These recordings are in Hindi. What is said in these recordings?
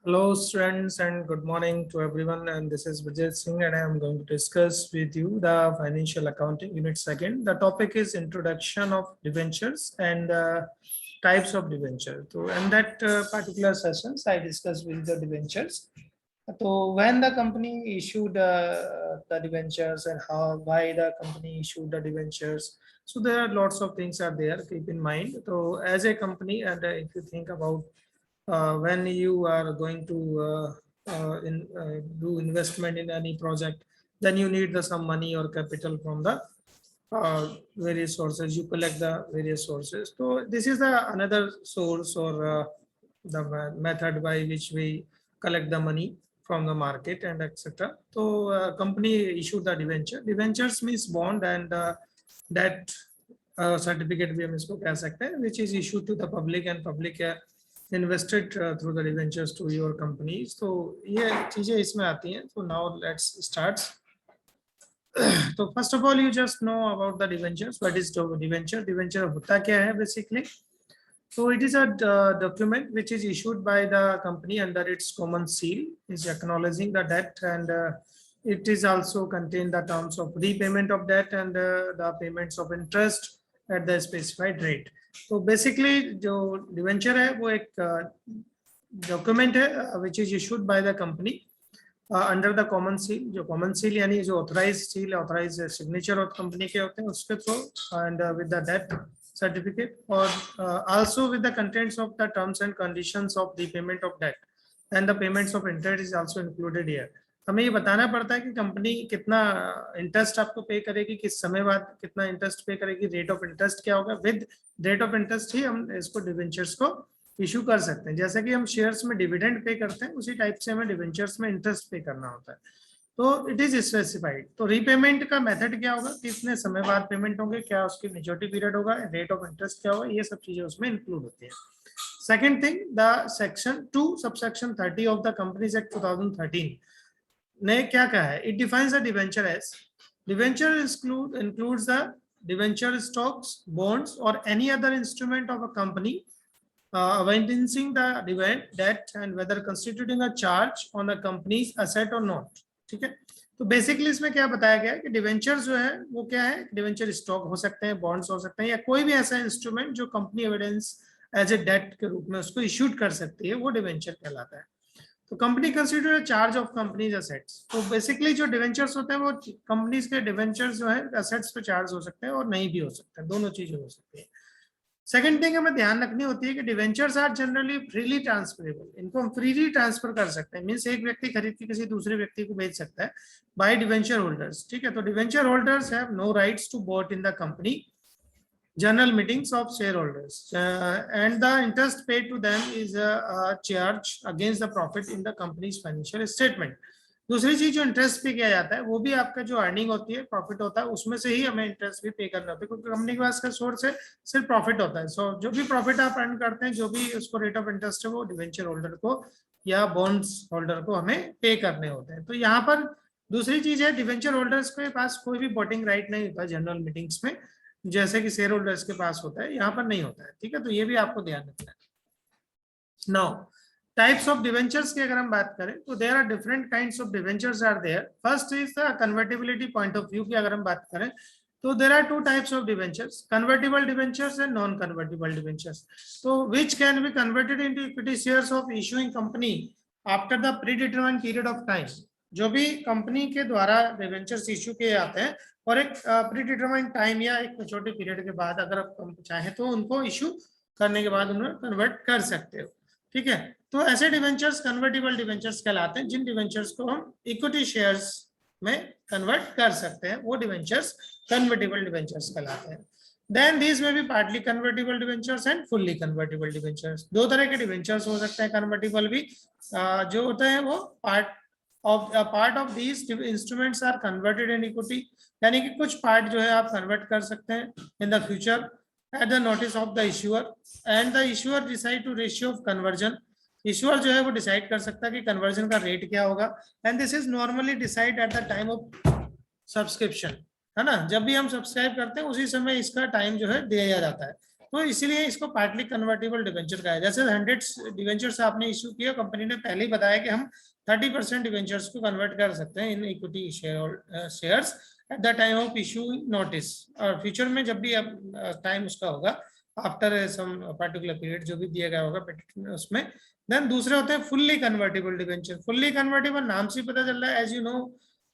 Hello students and good morning to everyone, and this is Vijay Singh and I am going to discuss with you the financial accounting unit second. The topic is introduction of debentures and types of debenture. So in that particular sessions I discussed with the debentures. So when the company issued the debentures and why the company issued the debentures. So there are lots of things are there, keep in mind. So as a company, and if you think about when you are going to do investment in any project, then you need some money or capital from the various sources. You collect the various sources. So this is the another source or the method by which we collect the money from the market and etc. So company issued the debenture. Debentures means bond and that certificate भी हम इसको कह सकते हैं, which is issued to the public and public invested through the debentures to your companies. तो ये चीजें इसमें आती हैं. So now let's start. So first of all, you just know about the debentures. What is debenture? Debenture होता क्या है basically? So it is a document which is issued by the company under its common seal, is acknowledging the debt, and it is also contain the terms of repayment of debt and the payments of interest at the specified rate. तो बेसिकली जो डिवेंचर है वो एक डॉक्यूमेंट है which is issued by the company under the common seal. जो कॉमन सील यानी जो authorise seal, authorise signature of company के होते हैं उसके through, and with the debt certificate और also with the contents of the terms and conditions of the payment of debt and the payments of interest is also included here. हमें ये बताना पड़ता है कि कंपनी कितना इंटरेस्ट आपको पे करेगी, किस समय बाद कितना इंटरेस्ट पे करेगी, रेट ऑफ इंटरेस्ट क्या होगा. विद रेट ऑफ इंटरेस्ट ही हम इसको डिवेंचर्स को इशू कर सकते हैं. जैसे कि हम शेयर्स में डिविडेंड पे करते हैं उसी टाइप से हमें डिवेंचर्स में इंटरेस्ट पे करना होता है. तो इट इज स्पेसिफाइड. तो रीपेमेंट का मेथड क्या होगा, कितने समय बाद पेमेंट होंगे, क्या उसकी मेच्योरिटी पीरियड होगा, रेट ऑफ इंटरेस्ट क्या होगा, ये सब चीजें उसमें इंक्लूड होती है. Second thing, the section 2 subsection 30 of the companies act 2013 ने क्या कहा है. It defines the debenture as debenture includes the debenture stocks, bonds or any other instrument of a company evidencing the debt and whether constituting a charge on the company's asset or not. ठीक है. तो बेसिकली इसमें क्या बताया गया है कि डिवेंचर जो है वो क्या है, डिवेंचर स्टॉक हो सकते हैं, बॉन्ड्स हो सकते हैं, या कोई भी ऐसा इंस्ट्रूमेंट जो company evidence as a debt के रूप में उसको इश्यूड कर सकती है, वो डिवेंचर कहलाता है. तो company consider charge of companies assets. तो बेसिकली जो डिवेंचर्स होते हैं वो कंपनीज के डिवेंचर्स जो है असेट्स पे चार्ज हो सकते हैं और नहीं भी हो सकते हैं, दोनों चीजें हो सकती है. सेकंड थिंग हमें ध्यान रखनी होती है कि debentures are generally freely transferable. इनको हम फ्रीली ट्रांसफर कर सकते हैं. मींस एक व्यक्ति खरीद के किसी दूसरे व्यक्ति को बेच सकता है बाय डिवेंचर होल्डर्स. ठीक है. तो debenture holders have no rights to vote in the company general meetings of shareholders and the interest paid to them is a charge against the profit in the company's financial statement. दूसरी चीज जो इंटरेस्ट पे किया जाता है वो भी आपका जो अर्निंग होती है, प्रॉफिट होता है, उसमें से ही हमें इंटरेस्ट भी पे करना होता है, क्योंकि कंपनी के पास का सोर्स है सिर्फ प्रॉफिट होता है. सो जो भी प्रॉफिट आप अर्न करते हैं, जो भी उसको रेट ऑफ इंटरेस्ट है, वो डिवेंचर होल्डर को या बॉन्ड्स होल्डर को हमें पे करने होते हैं. तो यहाँ पर दूसरी चीज है, डिवेंचर होल्डर्स के पास कोई भी वोटिंग राइट नहीं होता जनरल मीटिंग्स में, जैसे कि शेयर होल्डर्स के पास होता है, यहाँ पर नहीं होता है. ठीक है. तो ये भी आपको ध्यान रखना है. नाउ टाइप्स ऑफ डिवेंचर्स की अगर हम बात करें तो there are different kinds of debentures are there. First is the convertibility point of view की अगर हम बात करें तो there are two types of debentures, convertible debentures and non convertible debentures. तो which can be converted into equity shares of issuing company after the predetermined period of time. जो भी कंपनी के द्वारा डिवेंचर्स इशू किए जाते हैं और एक प्रीडिटरमाइंड टाइम या एक मेच्योरिटी पीरियड के बाद अगर आप चाहें तो उनको इशू करने के बाद उन्हें कन्वर्ट कर सकते हो. ठीक है. तो ऐसे डिवेंचर्स कन्वर्टिबल डिवेंचर्स कहलाते हैं, जिन डिवेंचर्स को हम इक्विटी शेयर्स में कन्वर्ट कर सकते हैं, वो डिवेंचर्स कन्वर्टिबल डिवेंचर्स कहलाते हैं. Then these may be partly convertible debentures and fully convertible debentures. दो तरह के डिवेंचर्स हो सकते हैं. कन्वर्टिबल भी जो होते हैं वो part of these instruments are converted in equity, यानी कि कुछ पार्ट जो है आप कन्वर्ट कर सकते हैं in the future at the notice of the issuer, and the issuer decide to ratio of conversion. Issuer जो है वो डिसाइड कर सकता है कि कन्वर्जन का रेट क्या होगा, and this is normally decide at the time of subscription. है ना. जब भी हम सब्सक्राइब करते हैं उसी समय इसका टाइम जो है दिया जाता है. तो इसीलिए इसको पार्टली कन्वर्टेबल डिवेंचर कहा है। जैसे 100 डिवेंचर्स आपने इशू किया, कंपनी ने पहले ही बताया कि हम 30% डिवेंचर्स को कन्वर्ट कर सकते हैं in equity shares at the time of issue notice. और फ्यूचर में जब भी अब टाइम उसका होगा आफ्टर सम पर्टिकुलर पीरियड जो भी दिया गया होगा उसमें, देन दूसरे होते हैं fully convertible debenture. Fully convertible नाम से पता चल रहा है, as you know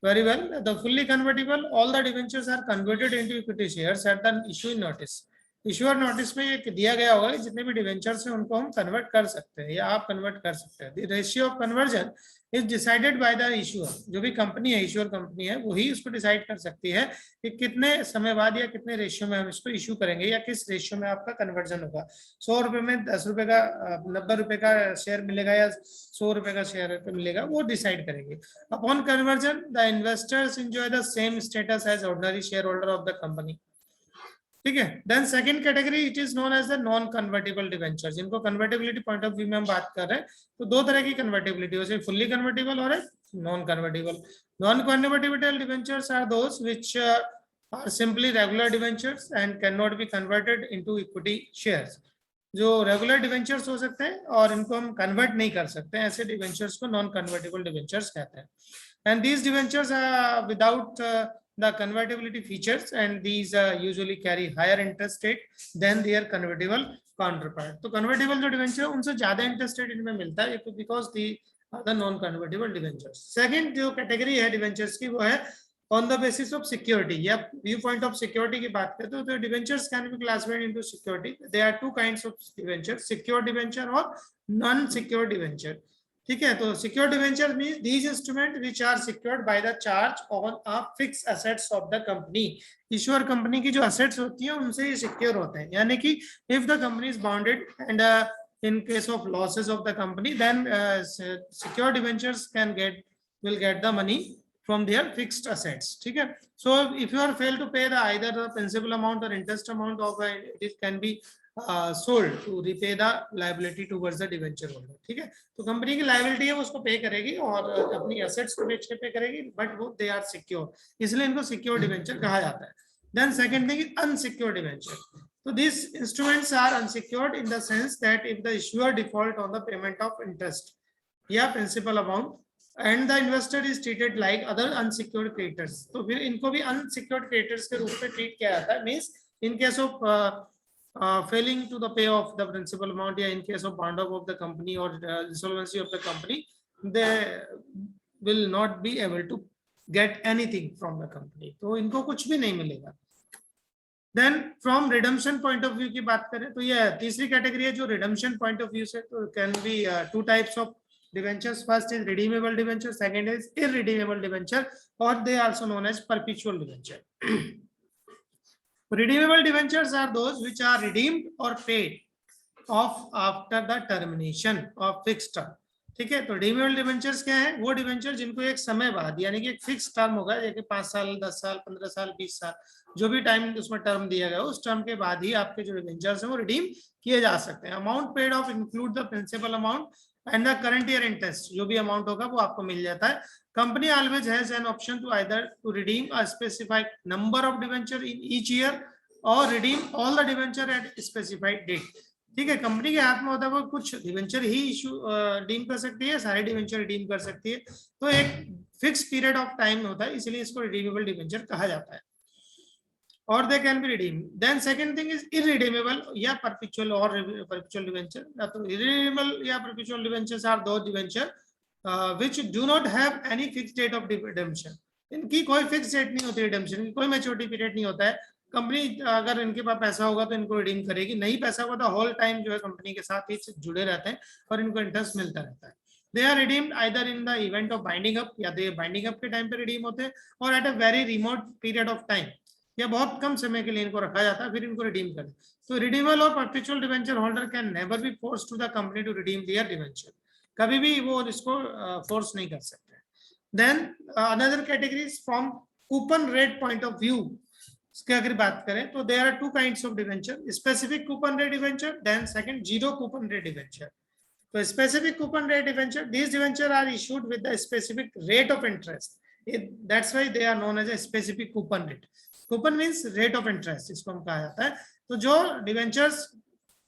very well, the fully convertible all the debentures are converted into equity shares at the issue notice। Issuer notice में ये दिया गया होगा कि जितने भी डिवेंचर्स हैं उनको हम कन्वर्ट कर सकते हैं या आप कन्वर्ट कर सकते हैं। The ratio of conversion is decided by the issuer. जो भी कंपनी है, इश्यूअर कंपनी है, वही उसको डिसाइड कर सकती है कि कितने समय बाद या कितने रेशियो में हम इसको इशू करेंगे या किस रेशियो में आपका कन्वर्जन होगा। 100 रुपए में 10 रुपए का 90 रुपए का शेयर मिलेगा या 100 रुपए का शेयर मिलेगा, वो डिसाइड करेंगे। Upon conversion the investors enjoy the same status as ordinary share holder of the company. ठीक है। Then second category it is known as the non convertible debentures. जिनको कन्वर्टेबिलिटी पॉइंट ऑफ व्यू में हम बात कर रहे हैं तो दो तरह की कन्वर्टेबिलिटी हो, जैसे फुल्ली कन्वर्टेबल और non convertible. Non convertible debentures are those which are simply regular debentures and can not be converted into equity shares. जो रेगुलर डिवेंचर्स हो सकते हैं और इनको हम कन्वर्ट नहीं कर सकते, ऐसे डिवेंचर्स को नॉन कन्वर्टेबल डिवेंचर्स कहते हैं। And these debentures are without the convertibility features and these usually carry higher interest rate than their convertible counterpart। तो convertible जो डिवेंचर है उनसे ज्यादा इंटरेस्ट रेट इनमें मिलता है because they are the non convertible debentures. Second जो कैटेगरी है डिवेंचर्स की वो है on the basis of security या व्यू पॉइंट ऑफ सिक्योरिटी की बात करें तो debentures can be classified into security. There are two kinds of debenture, secure debenture और नॉन सिक्योर डिवेंचर। ठीक है। तो secure debenture means these instrument which are secured by the charge on a fix assets of the company. Issuer company की जो एसेट्स होती हैं उनसे ये सिक्योर होते हैं, यानी कि if the company is bounded and in case of losses of the company then secure debentures will get the money from their fixed assets। ठीक है। so if you are failed to pay the either the principal amount or interest amount of it can be sold to repay the liability towards the debenture holder। ठीक है। तो कंपनी की लाइबिलिटी है वो उसको पे करेगी और अपनी एसेट्स को बेच के पे करेगी, बट वो दे आर सिक्योर, इसलिए इनको सिक्योर डिवेंचर कहा जाता है। Then second thing is unsecure debenture. So these instruments are unsecured in the sense that if the issuer default on the payment of interest या principal amount and the investor is treated like other unsecured creditors, तो फिर इनको भी unsecured creditors के रूप में treat किया जाता है। Means in case of failing to the pay of the principal amount या in case of bound up of the company or insolvency of the company, they will not be able to get anything from the company। तो इनको कुछ भी नहीं मिलेगा। Then from redemption point of view की बात करें तो ये तीसरी कैटेगरी है जो रिडम्पशन पॉइंट ऑफ व्यू से, तो can be two types of debentures. First is redeemable debenture, second is irredeemable debenture और they also known as perpetual debenture. Redeemable debentures are those which are redeemed और paid off after the termination of fixed term. ठीक है। तो रिडीमेबल डिवेंचर्स क्या है? वो डिवेंचर जिनको एक समय बाद यानी कि एक फिक्स टर्म होगा, जैसे 5 साल 10 साल 15 साल 20 साल जो भी टाइम उसमें टर्म दिया गया उस टर्म के बाद ही आपके जो डिवेंचर्स हैं वो रिडीम किए जा सकते हैं। Amount paid off include the principal amount and the current year interest. जो भी अमाउंट होगा वो आपको मिल जाता है। Company always has an option to either to redeem a specified number of debenture in each year और redeem all the debenture at specified date. ठीक है। कंपनी के हाथ में होता है वो कुछ डिवेंचर ही इशू रिडीम कर सकती है, सारे डिवेंचर रिडीम कर सकती है। तो एक फिक्स पीरियड ऑफ टाइम होता है, इसलिए इसको रिडीमेबल डिवेंचर कहा जाता है। और they can be redeem. Then second thing is irredeemable या परपेचुअल और परपेचुअल डिवेंचर। तो इररिडीमेबल या परपेचुअल डिवेंचर्स आर दो debenture which do not have any fix date of redemption. इनकी कोई फिक्स डेट नहीं होती, रिडेम्पशन की कोई मैच्योरिटी पीरियड नहीं होता है। कंपनी अगर इनके पास पैसा होगा तो इनको रिडीम करेगी, नहीं पैसा होगा तो होल टाइम जो है कंपनी के साथ ही जुड़े रहते हैं और इनको इंटरेस्ट मिलता रहता है। They are redeemed either in the event of binding up या दे बाइंडिंग अप के टाइम पे रिडीम होते हैं और at a very remote period of time या बहुत कम समय के लिए इनको रखा जाता है, फिर इनको रिडीम करें। तो रिडीमेबल और perpetual debenture holder can never be force to the company to redeem their debenture. कभी भी वो इसको फोर्स नहीं कर सकते। Then another categories from coupon rate point of view इसके अगर बात करें तो there are two kinds of debenture, specific coupon rate debenture, then second zero coupon rate debenture. तो specific coupon rate debenture, these debenture are issued with the specific rate of interest, that's why they are known as a specific coupon rate। Coupon means rate of interest, इसको हम कहा जाता है। तो जो डिवेंचर्स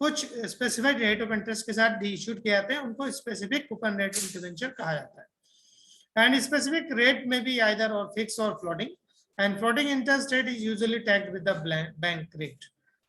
कुछ स्पेसिफिक रेट ऑफ इंटरेस्ट के साथ इशूड किए जाते हैं उनको स्पेसिफिक कूपन रेट डिवेंचर कहा जाता है. एंड स्पेसिफिक रेट में भी आइदर और फिक्स और floating, and floating interest rate is usually tagged with the bank rate.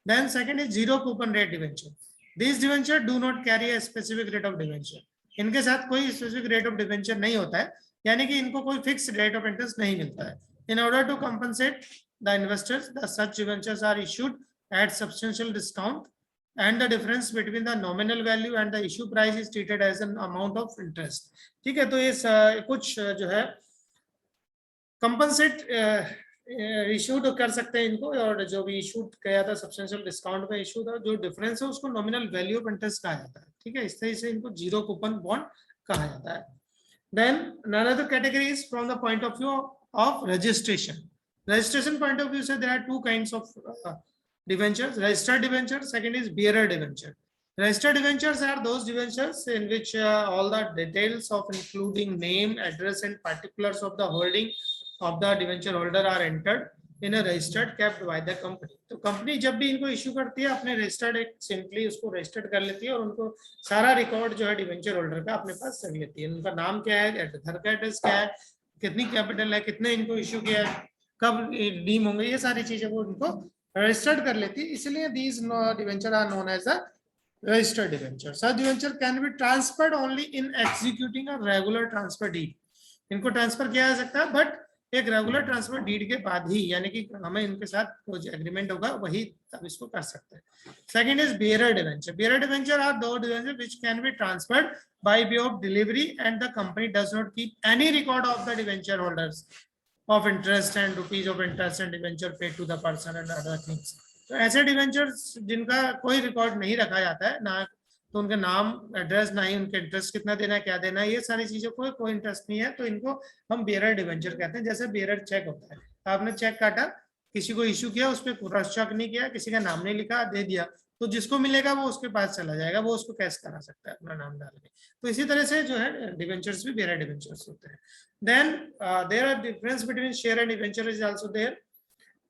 Then second is zero coupon rate debenture. These debenture do not carry a specific rate of debenture. इनके साथ कोई स्पेसिफिक रेट ऑफ डिवेंचर नहीं होता है, यानी कि इनको कोई फिक्स रेट ऑफ इंटरेस्ट नहीं मिलता है. In order to compensate the investors, the such debentures are issued at substantial discount and the difference between the nominal value and the issue price is treated as an amount of interest. ठीक है, तो ये कुछ जो है कंपनसेट इशूड कर सकते हैं इनको, और जो भी इशूड किया था सब्सटेंशियल डिस्काउंट में इशू था, जो डिफरेंस है उसको नॉमिनल वैल्यू ऑफ इंटरेस्ट कहा जाता है. ठीक है, इस तरह से इनको जीरो कूपन बॉन्ड कहा जाता है. Then another category is from the point of view of registration. Registration point of view से there are two kinds of debentures: registered debenture, second is bearer debenture. Registered debentures are those debentures in which all the details of including name, address and particulars of the holding of the debenture holder are entered in a registered kept by the company. तो कंपनी जब भी इनको इशू करती है अपने रजिस्टर्ड एक सिंपली उसको रजिस्टर्ड कर लेती है और उनको सारा रिकॉर्ड जो है डिवेंचर होल्डर का अपने पास रख लेती है. उनका नाम क्या है, घर का एड्रेस क्या है, कितनी कैपिटल है, कितने इनको इशू किया है, कब रिडीम होंगे, ये सारी चीजें वो उनको रजिस्टर्ड कर लेती है. इसलिए these debenture are known as a registered debenture. Such debenture can be transferred only in executing a regular transfer deed. इनको ट्रांसफर किया जा सकता है बट एक रेगुलर ट्रांसफर डीड के बाद ही, यानी कि हमें इनके साथ कुछ एग्रीमेंट होगा वही तब इसको कर सकते हैं. Second is bearer debenture. Bearer debenture are those debenture which can be transferred by way of delivery and the company does not keep any record of the debenture holders of interest and rupees of interest and debenture paid to the person and other things. तो ऐसे डिवेंचर्स जिनका कोई रिकॉर्ड नहीं रखा जाता है, ना तो उनके नाम, एड्रेस, ना ही उनके इंटरेस्ट कितना देना है, क्या देना है, ये सारी चीजों को कोई इंटरेस्ट नहीं है, तो इनको हम बेरर डिवेंचर कहते हैं. जैसे बेरर चेक होता है, आपने चेक काटा, किसी को इशू किया, उस पर क्रॉस चेक नहीं किया, किसी का नाम नहीं लिखा, दे दिया, तो जिसको मिलेगा वो उसके पास चला जाएगा, वो उसको कैश करा सकता है अपना नाम डाल के. तो इसी तरह से जो है डिवेंचर्स भी बेरर डिवेंचर्स होते हैं. Then there are difference between share and debenture is also there.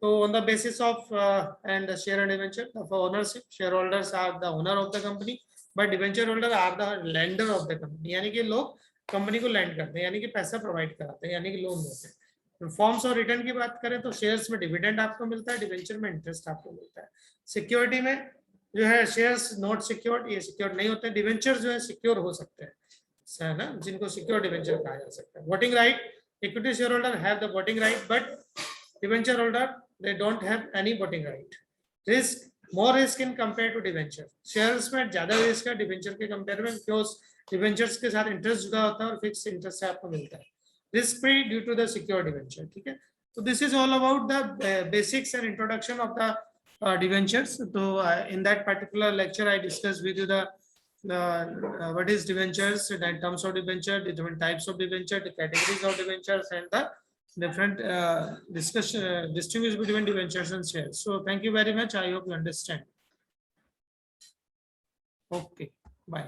So on the basis of and the share and debenture of ownership, shareholders are the owner of the company, but debenture holder are the lender of the company. यानी कि लोग कंपनी को लैंड करते हैं, यानी कि पैसा प्रोवाइड कराते हैं, यानी कि लोन देते हैं. फॉर्म्स और रिटर्न की बात करें तो शेयर्स में डिविडेंड आपको मिलता है, डिवेंचर में इंटरेस्ट आपको मिलता है. सिक्योरिटी में जो है शेयर्स नॉट सिक्योर्ड, ये सिक्योर्ड नहीं होते. डिवेंचर जो है सिक्योर हो सकते हैं, है ना, जिनको सिक्योर डिवेंचर कहा जा सकता है. Voting right, equity share holder have the voting right but debenture holder they don't have any voting right. Risk, more risk in compare to debenture. Shares में ज्यादा रिस्क है डिवेंचर के कंपेयर में, बिकॉज डिवेंचर्स के साथ इंटरेस्ट जुड़ा होता है और फिक्स इंटरेस्ट आपको मिलता है. Risk free due to the secure debenture. ठीक है, तो this is all about the basics and introduction of the debentures. तो in that particular lecture I discuss with you the what is debentures, in terms of debenture, the different types of debenture, the categories of debentures, and the different discussion distinguish between debentures and shares. So thank you very much. I hope you understand. Okay, bye.